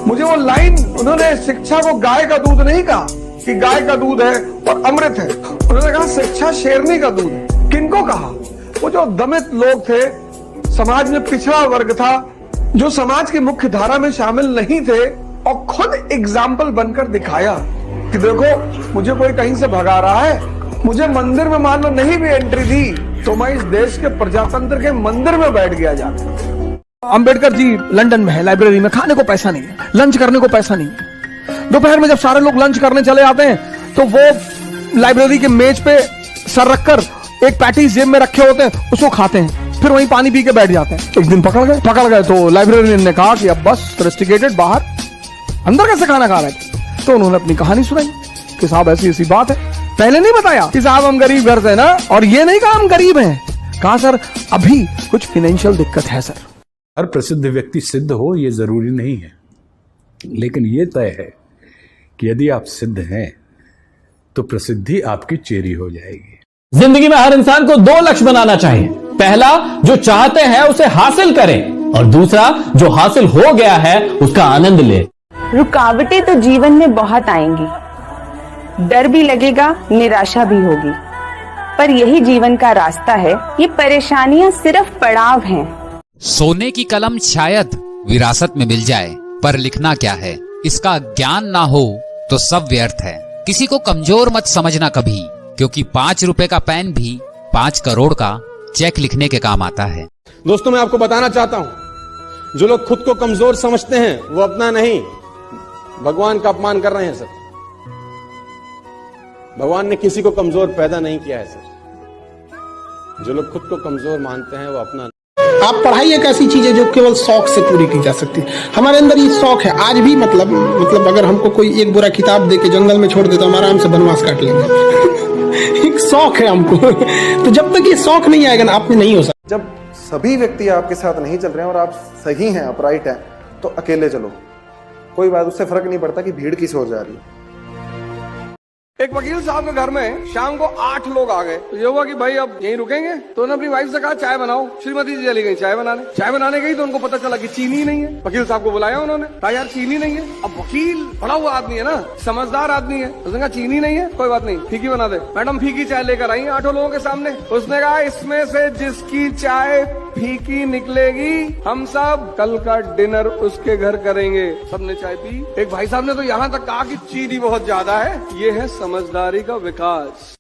मुझे वो लाइन, उन्होंने शिक्षा को गाय का दूध नहीं कहा कि गाय का दूध है और अमृत है, उन्होंने कहा शिक्षा शेरनी का दूध है। किनको कहा? वो जो दमित लोग थे, समाज में पिछड़ा वर्ग था, जो समाज की मुख्य धारा में शामिल नहीं थे, और खुद एग्जाम्पल बनकर दिखाया कि देखो मुझे कोई कहीं से भगा रहा है, मुझे मंदिर में मान लो नहीं भी एंट्री दी तो मैं इस देश के प्रजातंत्र के मंदिर में बैठ गया जाकर। अंबेडकर जी लंदन में है, लाइब्रेरी में, खाने को पैसा नहीं है, लंच करने को पैसा नहीं है। दोपहर में जब सारे लोग लंच करने चले आते हैं तो वो लाइब्रेरी के मेज पे सर रखकर एक पैटीज जेब में रखे होते हैं, उसको खाते हैं, फिर वहीं पानी पी के बैठ जाते हैं। एक दिन पकड़ गए तो लाइब्रेरियन ने कहा कि अब बस रेस्ट्रिकेटेड, बाहर, अंदर कैसे खाना खा रहे थे? तो उन्होंने अपनी कहानी सुनाई कि साहब ऐसी ऐसी बात है। पहले नहीं बताया कि साहब हम गरीब घर से ना, और ये नहीं कहा हम गरीब हैं, कहा सर अभी कुछ फाइनेंशियल दिक्कत है सर। हर प्रसिद्ध व्यक्ति सिद्ध हो ये जरूरी नहीं है, लेकिन ये तय है कि यदि आप सिद्ध हैं तो प्रसिद्धि आपकी चेरी हो जाएगी। जिंदगी में हर इंसान को 2 लक्ष्य बनाना चाहिए। पहला, जो चाहते हैं उसे हासिल करें, और दूसरा, जो हासिल हो गया है उसका आनंद ले। रुकावटें तो जीवन में बहुत आएंगी, डर भी लगेगा, निराशा भी होगी, पर यही जीवन का रास्ता है। ये परेशानियां सिर्फ पड़ाव हैं। सोने की कलम शायद विरासत में मिल जाए, पर लिखना क्या है इसका ज्ञान ना हो तो सब व्यर्थ है। किसी को कमजोर मत समझना कभी, क्योंकि 5 रुपए का पेन भी 5 करोड़ का चेक लिखने के काम आता है। दोस्तों, मैं आपको बताना चाहता हूं, जो लोग खुद को कमजोर समझते हैं वो अपना नहीं, भगवान का अपमान कर रहे हैं सर। भगवान ने किसी को कमजोर पैदा नहीं किया है सर। जो लोग खुद को कमजोर मानते हैं वो अपना। आप पढ़ाई एक ऐसी चीज है जो केवल शौक से पूरी की जा सकती है। हमारे अंदर ये शौक है आज भी, मतलब अगर हमको कोई एक बोरा किताब दे के जंगल में छोड़ दे तो हम आराम से बनवास काट लेंगे। एक शौक है हमको। तो जब तक ये शौक नहीं आएगा ना, आप में नहीं हो सकता। जब सभी व्यक्ति आपके साथ नहीं चल रहे हैं और आप सही हैं, अपराइट हैं, तो अकेले चलो, कोई बात, उससे फर्क नहीं पड़ता कि भीड़ किस ओर जा रही है। एक वकील साहब के घर में शाम को 8 लोग आ गए, तो ये हुआ कि भाई अब यहीं रुकेंगे। तो उन्होंने अपनी वाइफ से कहा चाय बनाओ। श्रीमती जी चली गई चाय बनाने गई तो उनको पता चला कि चीनी नहीं है। वकील साहब को बुलाया उन्होंने, कहा यार चीनी नहीं है। अब वकील पढ़ा हुआ आदमी है ना, समझदार आदमी है, उसने कहा चीनी नहीं है, कोई बात नहीं, फीकी बना दे। मैडम फीकी चाय लेकर आई 8 लोगों के सामने। उसने कहा इसमें से जिसकी चाय फीकी निकलेगी हम सब कल का डिनर उसके घर करेंगे। सबने चाय पी। एक भाई साहब ने तो यहाँ तक कहा कि चीनी बहुत ज्यादा है। ये है समझदारी का विकास।